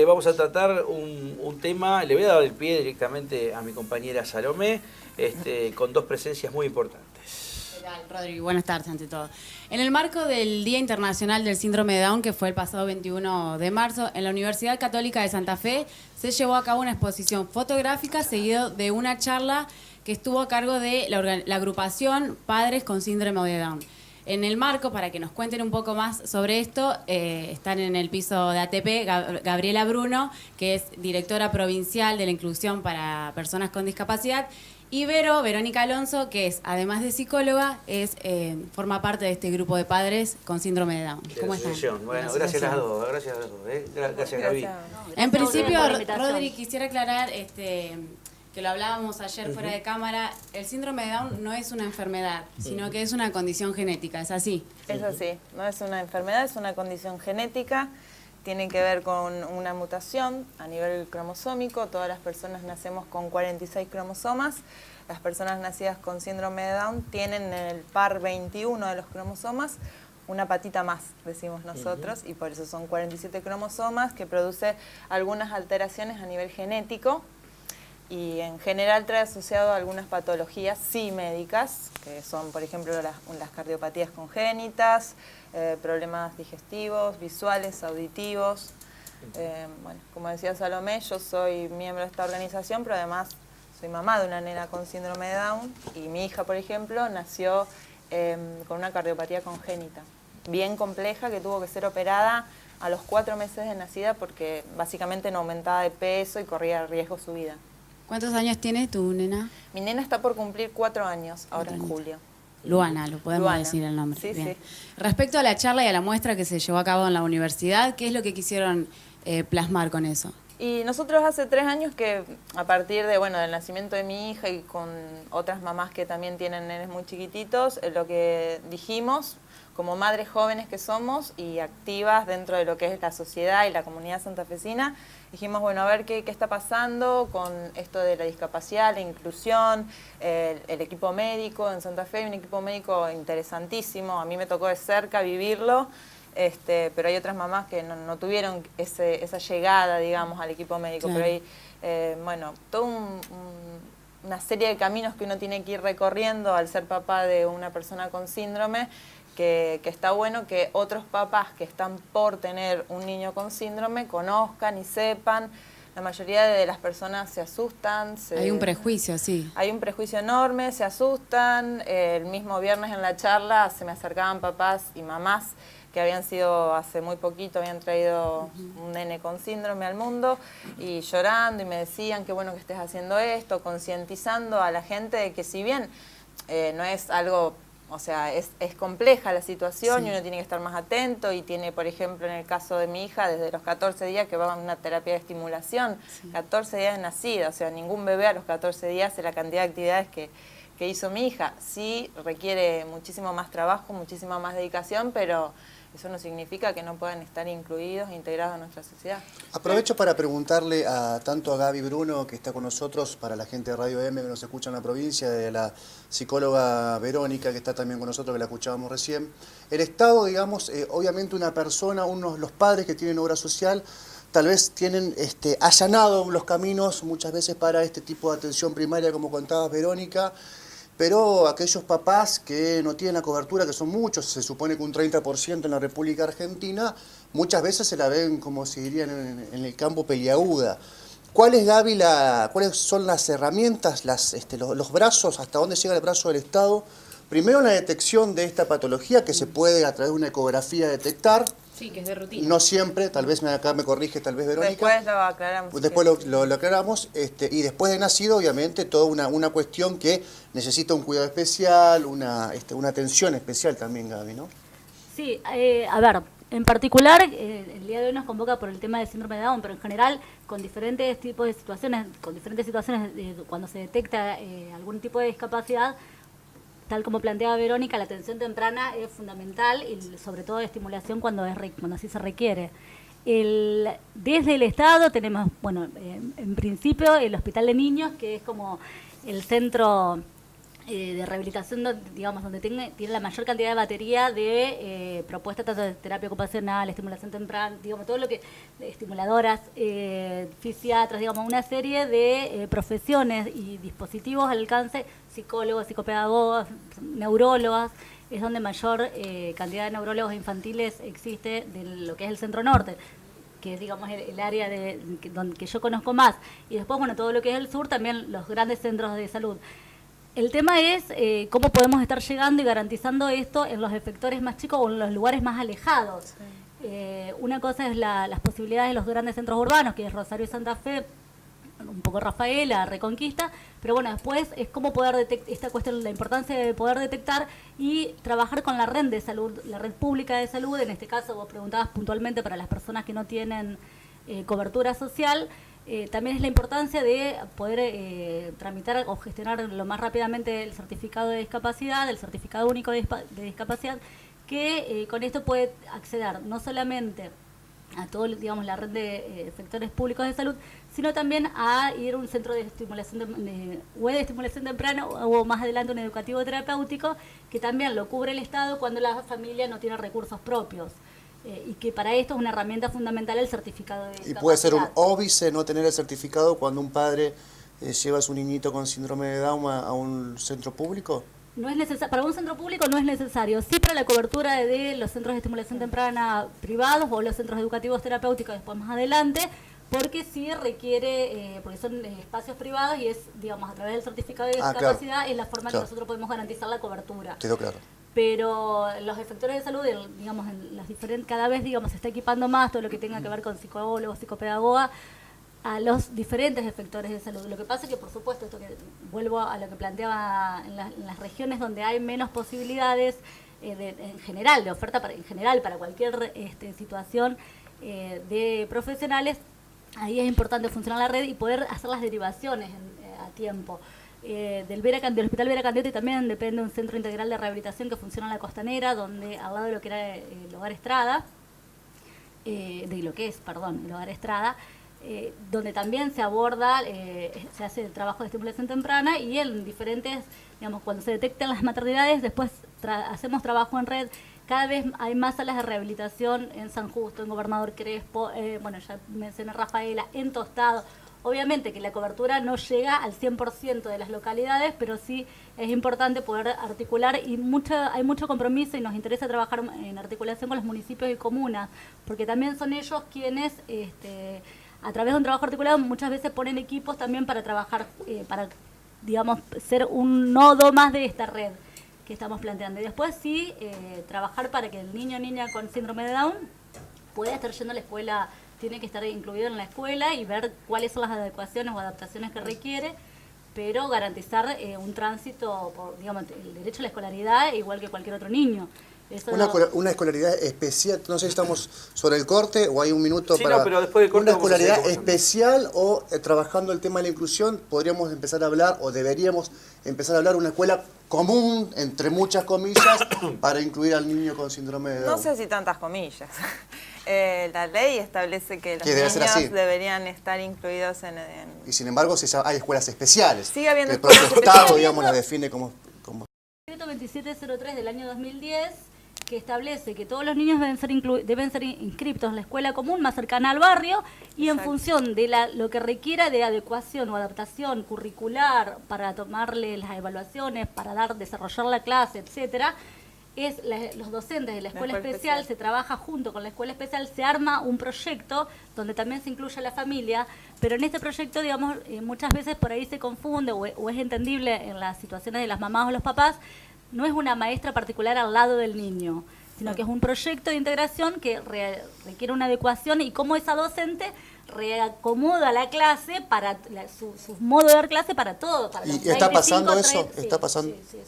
Vamos a tratar un tema, le voy a dar el pie directamente a mi compañera Salomé, con dos presencias muy importantes. ¿Qué tal, Rodri? Buenas tardes ante todo. En el marco del Día Internacional del Síndrome de Down, que fue el pasado 21 de marzo, en la Universidad Católica de Santa Fe se llevó a cabo una exposición fotográfica seguido de una charla que estuvo a cargo de la agrupación Padres con Síndrome de Down. En el marco, para que nos cuenten un poco más sobre esto, están en el piso de ATP Gabriela Bruno, que es directora provincial de la inclusión para personas con discapacidad, y Verónica Alonso, que es, además de psicóloga, forma parte de este grupo de padres con síndrome de Down. ¿Cómo están? Bueno, gracias a las dos, gracias Gaby. En principio, Rodri, quisiera aclarar que lo hablábamos ayer fuera de cámara, el síndrome de Down no es una enfermedad, sino que es una condición genética, ¿es así? Es así, no es una enfermedad, es una condición genética, tiene que ver con una mutación a nivel cromosómico. Todas las personas nacemos con 46 cromosomas, las personas nacidas con síndrome de Down tienen en el par 21 de los cromosomas una patita más, decimos nosotros, y por eso son 47 cromosomas que produce algunas alteraciones a nivel genético. Y en general trae asociado a algunas patologías sí médicas, que son, por ejemplo, las cardiopatías congénitas, problemas digestivos, visuales, auditivos. Bueno, como decía Salomé, yo soy miembro de esta organización, pero además soy mamá de una nena con síndrome de Down, y mi hija, por ejemplo, nació con una cardiopatía congénita, bien compleja, que tuvo que ser operada a los 4 meses de nacida porque básicamente no aumentaba de peso y corría riesgo su vida. ¿Cuántos años tiene tu nena? Mi nena está por cumplir 4 años, ahora en julio. Luana, lo podemos decir el nombre. Sí, bien. Sí. Respecto a la charla y a la muestra que se llevó a cabo en la universidad, ¿qué es lo que quisieron plasmar con eso? Y nosotros hace 3 años que, a partir de, del nacimiento de mi hija y con otras mamás que también tienen nenes muy chiquititos, lo que dijimos, como madres jóvenes que somos y activas dentro de lo que es la sociedad y la comunidad santafesina, dijimos, a ver qué está pasando con esto de la discapacidad, la inclusión, el equipo médico. En Santa Fe hay un equipo médico interesantísimo, a mí me tocó de cerca vivirlo, pero hay otras mamás que no tuvieron esa llegada, digamos, al equipo médico. Claro. Pero hay, toda una serie de caminos que uno tiene que ir recorriendo al ser papá de una persona con síndrome, que está bueno que otros papás que están por tener un niño con síndrome conozcan y sepan. La mayoría de las personas se asustan. Hay un prejuicio, sí. Hay un prejuicio enorme, se asustan. El mismo viernes en la charla se me acercaban papás y mamás que habían sido hace muy poquito, habían traído un nene con síndrome al mundo, y llorando, y me decían qué bueno que estés haciendo esto, concientizando a la gente de que si bien no es algo... O sea, es compleja la situación, sí, y uno tiene que estar más atento, y tiene, por ejemplo, en el caso de mi hija, desde los 14 días que va a una terapia de estimulación, sí. 14 días de nacida, o sea, ningún bebé a los 14 días hace la cantidad de actividades que hizo mi hija. Sí requiere muchísimo más trabajo, muchísima más dedicación, pero eso no significa que no puedan estar incluidos e integrados en nuestra sociedad. Aprovecho para preguntarle tanto a Gaby Bruno, que está con nosotros, para la gente de Radio M que nos escucha en la provincia, de la psicóloga Verónica, que está también con nosotros, que la escuchábamos recién. El Estado, digamos, obviamente una persona, los padres que tienen obra social, tal vez tienen allanado los caminos muchas veces para este tipo de atención primaria, como contabas, Verónica. Pero aquellos papás que no tienen la cobertura, que son muchos, se supone que un 30% en la República Argentina, muchas veces se la ven, como se dirían en el campo, peliaguda. ¿Cuál es, Gaby, cuáles son las herramientas, los brazos, hasta dónde llega el brazo del Estado? Primero, en la detección de esta patología, que se puede a través de una ecografía detectar. Sí, que es de rutina. No siempre, tal vez acá me corrige, tal vez Verónica. Después lo aclaramos. Después lo aclaramos, y después de nacido, obviamente, toda una cuestión que necesita un cuidado especial, una atención especial también, Gaby, ¿no? Sí, a ver, en particular, el día de hoy nos convoca por el tema del síndrome de Down, pero en general, con diferentes tipos de situaciones, cuando se detecta algún tipo de discapacidad, tal como planteaba Verónica, la atención temprana es fundamental, y sobre todo de estimulación cuando así se requiere. Desde el Estado tenemos, en principio, el Hospital de Niños, que es como el centro de rehabilitación, digamos, donde tiene la mayor cantidad de batería de propuestas tanto de terapia ocupacional, estimulación temprana, digamos, todo lo que, estimuladoras, fisiatras, digamos, una serie de profesiones y dispositivos al alcance, psicólogos, psicopedagogos, neurólogos, es donde mayor cantidad de neurólogos infantiles existe de lo que es el Centro Norte, que es, digamos, el área que yo conozco más. Y después, bueno, todo lo que es el sur, también los grandes centros de salud. El tema es cómo podemos estar llegando y garantizando esto en los efectores más chicos o en los lugares más alejados. Sí. Una cosa es las posibilidades de los grandes centros urbanos, que es Rosario y Santa Fe, un poco Rafaela, Reconquista, pero bueno, después es cómo poder detectar esta cuestión, la importancia de poder detectar y trabajar con la red de salud, la red pública de salud. En este caso, vos preguntabas puntualmente para las personas que no tienen cobertura social. También es la importancia de poder tramitar o gestionar lo más rápidamente el certificado de discapacidad, el certificado único de discapacidad, que con esto puede acceder no solamente a todo, digamos, la red de sectores públicos de salud, sino también a ir a un centro de estimulación de estimulación temprana o más adelante un educativo terapéutico, que también lo cubre el Estado cuando la familia no tiene recursos propios. Y que para esto es una herramienta fundamental el certificado de discapacidad. ¿Y puede ser un óbice no tener el certificado cuando un padre lleva a su niñito con síndrome de Down a un centro público? No es necesario, para un centro público no es necesario. Sí, para la cobertura de los centros de estimulación temprana privados o los centros educativos terapéuticos después más adelante, porque sí requiere, porque son espacios privados y es, digamos, a través del certificado de discapacidad, claro, es la forma que nosotros podemos garantizar la cobertura. Quedó claro. Pero los efectores de salud, digamos, en las diferentes, cada vez, digamos, se está equipando más todo lo que tenga que ver con psicólogos, psicopedagogas, a los diferentes efectores de salud. Lo que pasa es que, por supuesto, esto que vuelvo a lo que planteaba en las regiones donde hay menos posibilidades en general, de oferta en general para cualquier situación de profesionales, ahí es importante funcionar la red y poder hacer las derivaciones a tiempo. Del Hospital Vera Candioti también depende un centro integral de rehabilitación que funciona en la Costanera, donde al lado de lo que era el Hogar Estrada, el Hogar Estrada, donde también se aborda, se hace el trabajo de estimulación temprana y en diferentes, digamos, cuando se detectan las maternidades, después hacemos trabajo en red. Cada vez hay más salas de rehabilitación en San Justo, en Gobernador Crespo, ya mencioné Rafaela, en Tostado. Obviamente que la cobertura no llega al 100% de las localidades, pero sí es importante poder articular y hay mucho compromiso y nos interesa trabajar en articulación con los municipios y comunas, porque también son ellos quienes, a través de un trabajo articulado, muchas veces ponen equipos también para trabajar, para, digamos, ser un nodo más de esta red que estamos planteando. Y después sí, trabajar para que el niño o niña con síndrome de Down pueda estar yendo a la escuela, tiene que estar incluido en la escuela y ver cuáles son las adecuaciones o adaptaciones que requiere, pero garantizar un tránsito, digamos, el derecho a la escolaridad igual que cualquier otro niño. Una escolaridad especial, no sé si estamos sobre el corte o hay un minuto para... No, pero después del corte una escolaridad especial o trabajando el tema de la inclusión, podríamos empezar a hablar o deberíamos empezar a hablar de una escuela común, entre muchas comillas, para incluir al niño con síndrome de Down. No sé si tantas comillas. La ley establece que los niños deberían estar incluidos en... Y sin embargo, hay escuelas especiales. Sigue habiendo el propio Estado, digamos, la define como... El decreto 2703 del año 2010, que establece que todos los niños deben ser inscriptos en la escuela común más cercana al barrio y en función de lo que requiera de adecuación o adaptación curricular para tomarle las evaluaciones, para desarrollar la clase, etcétera, los docentes de la escuela especial se trabaja junto con la escuela especial, se arma un proyecto donde también se incluye a la familia, pero en este proyecto, digamos, muchas veces por ahí se confunde o es entendible en las situaciones de las mamás o los papás, no es una maestra particular al lado del niño, sino que es un proyecto de integración que requiere una adecuación y cómo esa docente reacomoda la clase para su modo de dar clase para todo. Para ¿Y está pasando eso? ¿Está pasando? Sí.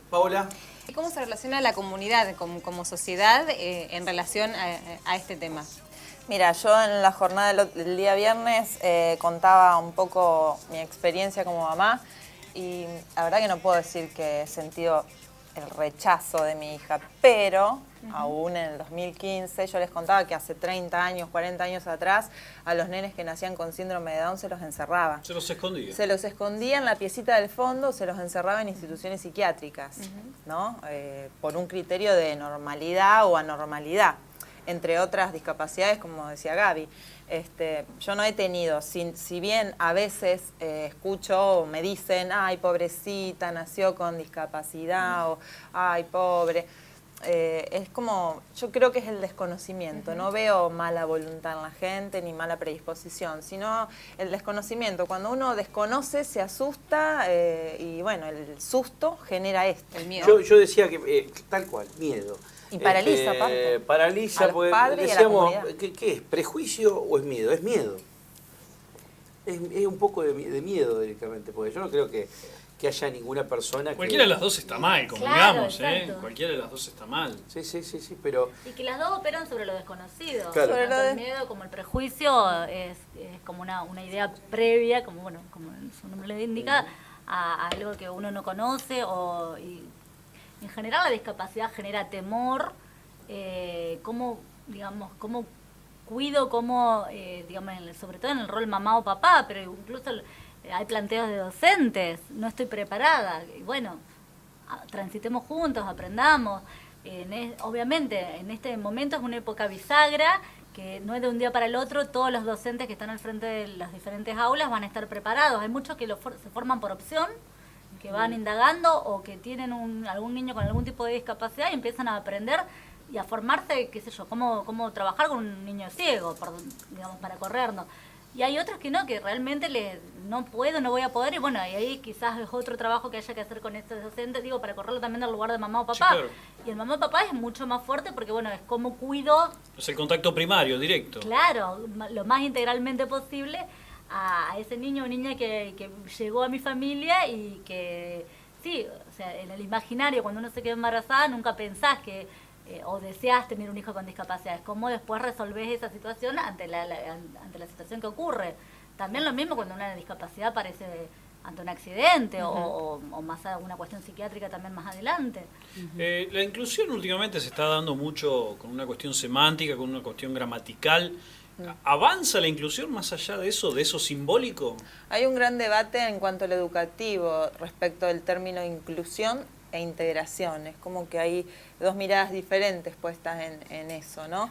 Paola. ¿Y cómo se relaciona la comunidad como sociedad en relación a este tema? Mira, yo en la jornada del día viernes contaba un poco mi experiencia como mamá y la verdad que no puedo decir que he sentido el rechazo de mi hija, pero Aún en el 2015, yo les contaba que hace 30 años, 40 años atrás, a los nenes que nacían con síndrome de Down se los encerraba. Se los escondía. Se los escondía en la piecita del fondo, se los encerraba en instituciones psiquiátricas, ¿no? Por un criterio de normalidad o anormalidad, entre otras discapacidades, como decía Gaby. Yo no he tenido, si bien a veces escucho o me dicen, ay, pobrecita, nació con discapacidad, o ay, pobre. Es como, yo creo que es el desconocimiento, no veo mala voluntad en la gente ni mala predisposición, sino el desconocimiento. Cuando uno desconoce, se asusta y bueno, el susto genera esto. El miedo. Yo decía que, tal cual, miedo. Y paraliza, aparte. Paraliza, A los porque padres y a la decíamos, comunidad. ¿qué es? ¿Prejuicio o es miedo? Es miedo. Es un poco de miedo directamente, porque yo no creo que haya ninguna persona Cualquiera de que... las dos está mal, como Claro, digamos, exacto. Cualquiera de las dos está mal. Sí, pero... Y que las dos operan sobre lo desconocido. Claro. Sobre Tanto lo el miedo como el prejuicio es como una idea previa, como como su nombre le indica, a algo que uno no conoce y en general la discapacidad genera temor. Cómo cuido, sobre todo en el rol mamá o papá, pero incluso hay planteos de docentes, no estoy preparada. Y bueno, transitemos juntos, aprendamos. Obviamente, en este momento es una época bisagra, que no es de un día para el otro, todos los docentes que están al frente de las diferentes aulas van a estar preparados. Hay muchos que se forman por opción, que van indagando o que tienen algún niño con algún tipo de discapacidad y empiezan a aprender y a formarse, qué sé yo, cómo trabajar con un niño ciego, para corrernos. Y hay otros que no, que realmente no puedo, no voy a poder, y bueno, y ahí quizás es otro trabajo que haya que hacer con estos docentes, para correrlo también del lugar de mamá o papá. Sí, claro. Mm. Y el mamá o papá es mucho más fuerte porque, bueno, es cómo cuido, Es el contacto primario, directo. claro, lo más integralmente posible a ese niño o niña que llegó a mi familia y que, sí, o sea, en el imaginario, cuando uno se queda embarazada, nunca pensás que o deseas tener un hijo con discapacidad. ¿Cómo después resolvés esa situación ante la situación que ocurre? También lo mismo cuando una discapacidad aparece ante un accidente o más una cuestión psiquiátrica también más adelante. La inclusión últimamente se está dando mucho con una cuestión semántica, con una cuestión gramatical. ¿Avanza la inclusión más allá de eso simbólico? Hay un gran debate en cuanto al educativo respecto del término inclusión e integración. Es como que hay dos miradas diferentes puestas en eso, ¿no?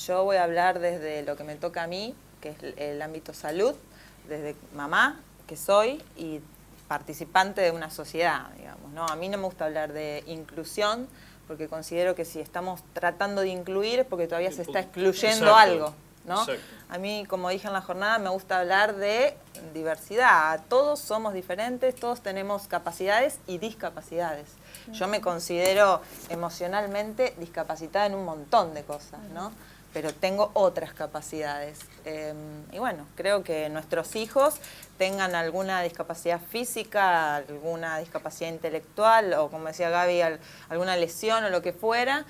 Yo voy a hablar desde lo que me toca a mí, que es el ámbito salud, desde mamá, que soy, y participante de una sociedad, digamos, ¿no? A mí no me gusta hablar de inclusión, porque considero que si estamos tratando de incluir es porque todavía se está excluyendo Exacto, algo, ¿no? exacto. A mí, como dije en la jornada, me gusta hablar de diversidad. Todos somos diferentes, todos tenemos capacidades y discapacidades. Yo me considero emocionalmente discapacitada en un montón de cosas, ¿no? Pero tengo otras capacidades. Y bueno, creo que nuestros hijos tengan alguna discapacidad física, alguna discapacidad intelectual, o como decía Gaby, alguna lesión o lo que fuera,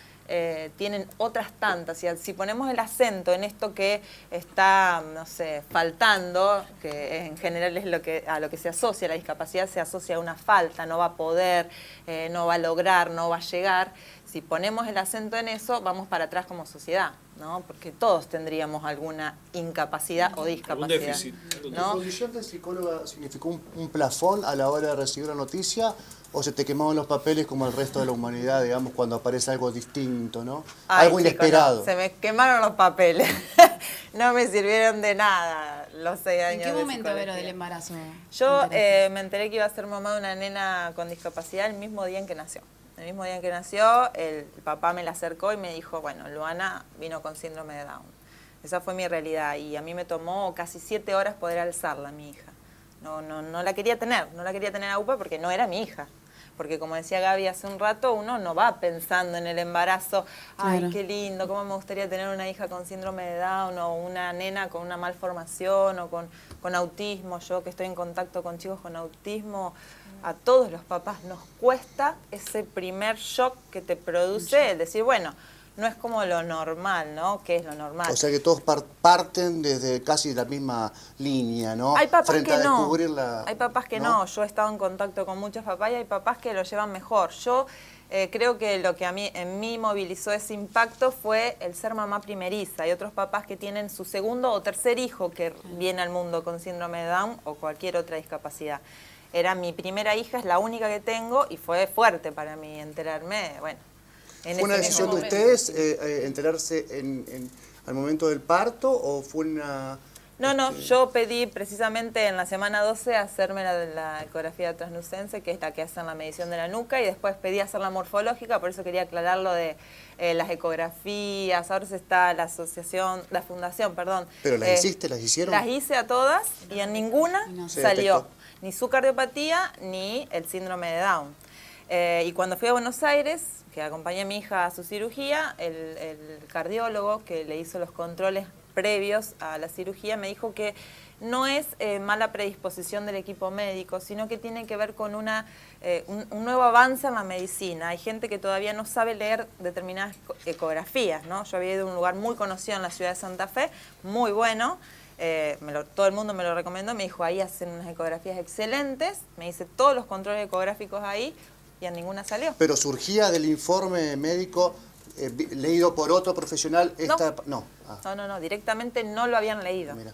tienen otras tantas. Y si ponemos el acento en esto que está, no sé, faltando, que en general es a lo que se asocia la discapacidad, se asocia a una falta, no va a poder, no va a lograr, no va a llegar. Si ponemos el acento en eso, vamos para atrás como sociedad, ¿no? Porque todos tendríamos alguna incapacidad o discapacidad. Algún déficit. ¿Tu ¿no? condición de psicóloga significó un plafón a la hora de recibir la noticia o se te quemaban los papeles como el resto de la humanidad, digamos, cuando aparece algo distinto, ¿no? Ay, Algo chicos, inesperado. no, se me quemaron los papeles. No me sirvieron de nada los 6 años ¿En qué de momento, Vero, psicología. del embarazo? Yo te enteraste? me enteré que iba a ser mamá de una nena con discapacidad el mismo día en que nació. El mismo día en que nació, el papá me la acercó y me dijo, bueno, Luana vino con síndrome de Down. Esa fue mi realidad y a mí me tomó casi 7 horas poder alzarla, mi hija. No la quería tener, no la quería tener a UPA porque no era mi hija. Porque como decía Gaby hace un rato, uno no va pensando en el embarazo, ay, Claro. qué lindo, cómo me gustaría tener una hija con síndrome de Down o una nena con una malformación o con autismo. Yo que estoy en contacto con chicos con autismo, a todos los papás nos cuesta ese primer shock que te produce el decir, bueno, no es como lo normal, ¿no? ¿Qué es lo normal? O sea que todos parten desde casi la misma línea, ¿no? Hay papás Frente que a no. descubrir Hay papás que no. Yo he estado en contacto con muchos papás y hay papás que lo llevan mejor. Yo Creo que lo que en mí movilizó ese impacto fue el ser mamá primeriza. Hay otros papás que tienen su segundo o tercer hijo que viene al mundo con síndrome de Down o cualquier otra discapacidad. Era mi primera hija, es la única que tengo y fue fuerte para mí enterarme, bueno. ¿Fue una decisión de ustedes enterarse al momento del parto o fue una...? No, yo pedí precisamente en la semana 12 hacerme la ecografía transnucense, que es la que hacen la medición de la nuca, y después pedí hacer la morfológica, por eso quería aclarar lo de las ecografías. Ahora se está la fundación. ¿Pero las hiciste, las hicieron? Las hice a todas y en ninguna salió ni su cardiopatía ni el síndrome de Down. Y cuando fui a Buenos Aires, que acompañé a mi hija a su cirugía, el cardiólogo que le hizo los controles previos a la cirugía me dijo que no es mala predisposición del equipo médico, sino que tiene que ver con un nuevo avance en la medicina. Hay gente que todavía no sabe leer determinadas ecografías, ¿no? Yo había ido a un lugar muy conocido en la ciudad de Santa Fe, muy bueno, todo el mundo me lo recomendó, me dijo, ahí hacen unas ecografías excelentes, me hice todos los controles ecográficos ahí y en ninguna salió. ¿Pero surgía del informe médico leído por otro profesional? No, directamente no lo habían leído. Mira.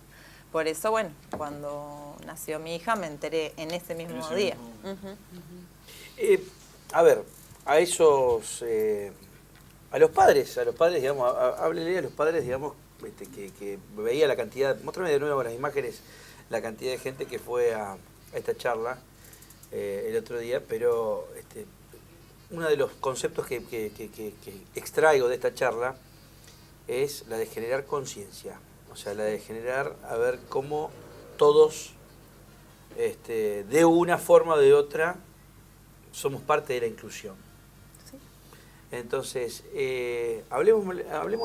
Por eso, bueno, cuando nació mi hija me enteré en ese mismo día. A ver, a esos, a los padres, digamos, háblele a los padres, digamos, que veía la cantidad, muéstrame de nuevo las imágenes, la cantidad de gente que fue a esta charla el otro día, pero uno de los conceptos que extraigo de esta charla es la de generar conciencia, o sea, la de generar, a ver cómo todos, de una forma o de otra, somos parte de la inclusión. Sí. Entonces, hablemos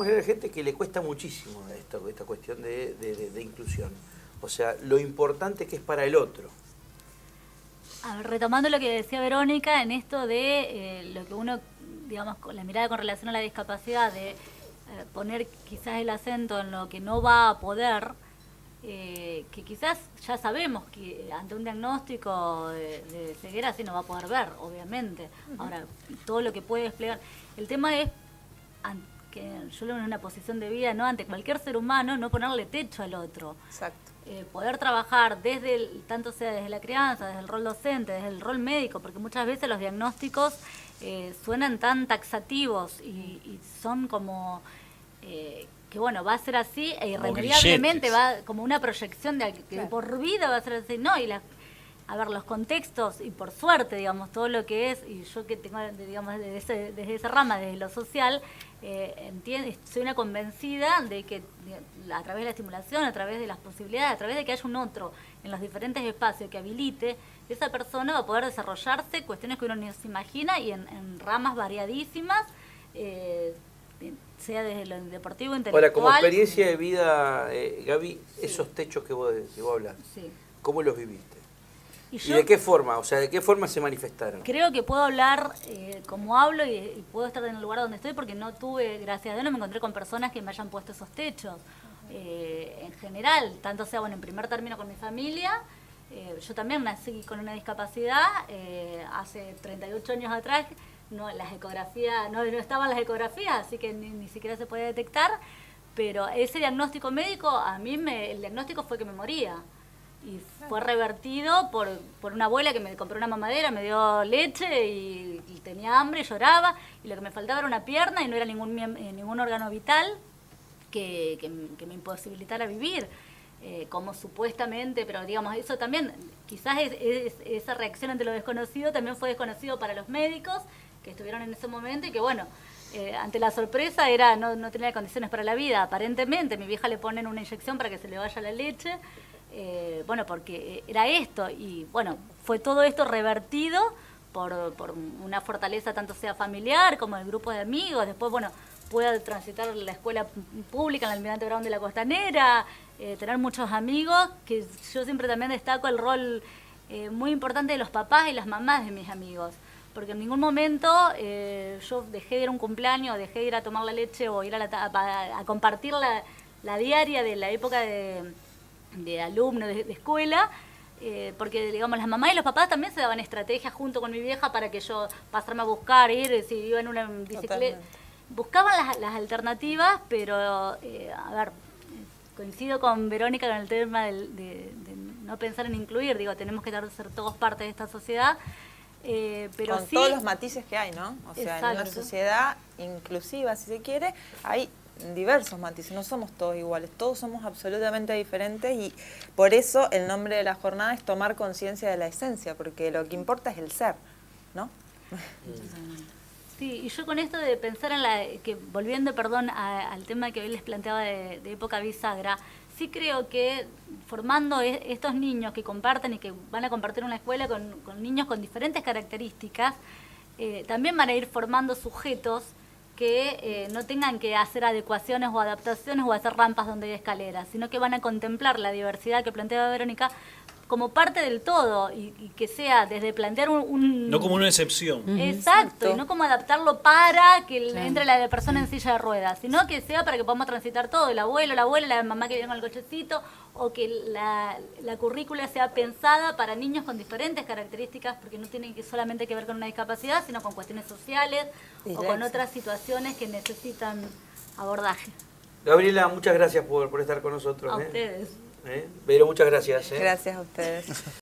a la gente que le cuesta muchísimo esta cuestión de inclusión, o sea, lo importante que es para el otro. A ver, retomando lo que decía Verónica, en esto de lo que uno, digamos, con la mirada con relación a la discapacidad, de poner quizás el acento en lo que no va a poder, que quizás ya sabemos que ante un diagnóstico de ceguera sí no va a poder ver, obviamente. Ahora, todo lo que puede desplegar. El tema es que yo lo veo en una posición de vida, ¿no? Ante cualquier ser humano, no ponerle techo al otro. Exacto. Poder trabajar tanto sea desde la crianza, desde el rol docente, desde el rol médico, porque muchas veces los diagnósticos suenan tan taxativos y son como que bueno, va a ser así e irremediablemente va como una proyección de que por vida va a ser así. No, a ver, los contextos y por suerte, digamos, todo lo que es, y yo que tengo, digamos, desde esa rama, desde lo social, soy una convencida de que a través de la estimulación, a través de las posibilidades, a través de que haya un otro en los diferentes espacios que habilite, esa persona va a poder desarrollarse cuestiones que uno no se imagina y en ramas variadísimas, sea desde lo deportivo, intelectual. Ahora, como experiencia de vida, Gaby, esos techos que vos hablas, ¿cómo los viviste? ¿Y de qué forma? O sea, ¿de qué forma se manifestaron? Creo que puedo hablar como hablo y puedo estar en el lugar donde estoy porque no tuve, gracias a Dios, no me encontré con personas que me hayan puesto esos techos. En general, tanto sea, bueno, en primer término con mi familia, yo también nací con una discapacidad, hace 38 años atrás, las ecografías, no estaban las ecografías, así que ni siquiera se podía detectar, pero ese diagnóstico médico, el diagnóstico fue que me moría. Y fue revertido por una abuela que me compró una mamadera, me dio leche y tenía hambre, lloraba, y lo que me faltaba era una pierna y no era ningún órgano vital que me imposibilitara vivir, como supuestamente, pero digamos, eso también, quizás esa reacción ante lo desconocido también fue desconocido para los médicos que estuvieron en ese momento y que bueno, ante la sorpresa no tenía condiciones para la vida, aparentemente. Mi vieja le ponen una inyección para que se le vaya la leche, bueno, porque era esto, y bueno, fue todo esto revertido por una fortaleza tanto sea familiar como el grupo de amigos. Después, bueno, pude transitar la escuela pública en el Almirante Brown de la Costanera, tener muchos amigos, que yo siempre también destaco el rol muy importante de los papás y las mamás de mis amigos, porque en ningún momento yo dejé de ir a un cumpleaños, dejé de ir a tomar la leche o ir a compartir la diaria de la época de alumno de escuela, porque digamos las mamás y los papás también se daban estrategias junto con mi vieja para que yo pasarme a buscar, ir, si iba en una bicicleta. Totalmente. Buscaban las alternativas, pero a ver, coincido con Verónica con el tema de no pensar en incluir, digo, tenemos que ser todos parte de esta sociedad, pero con sí, todos los matices que hay, ¿no? O sea, en una Exacto. sociedad inclusiva, si se quiere, hay diversos matices, no somos todos iguales, todos somos absolutamente diferentes y por eso el nombre de la jornada es tomar conciencia de la esencia, porque lo que importa es el ser, ¿no? Sí, y yo con esto de pensar en que volviendo, perdón, al tema que hoy les planteaba de época bisagra, sí creo que formando estos niños que comparten y que van a compartir una escuela con niños con diferentes características, también van a ir formando sujetos que no tengan que hacer adecuaciones o adaptaciones o hacer rampas donde hay escaleras, sino que van a contemplar la diversidad que planteaba Verónica como parte del todo y que sea desde plantear No como una excepción. Exacto, y no como adaptarlo para que entre la persona en silla de ruedas, sino que sea para que podamos transitar todo, el abuelo, la abuela, la mamá que viene con el cochecito, o que la currícula sea pensada para niños con diferentes características, porque no tienen que solamente que ver con una discapacidad, sino con cuestiones sociales o con otras situaciones que necesitan abordaje. Gabriela, muchas gracias por estar con nosotros. A ustedes. Vero, muchas gracias. Gracias a ustedes.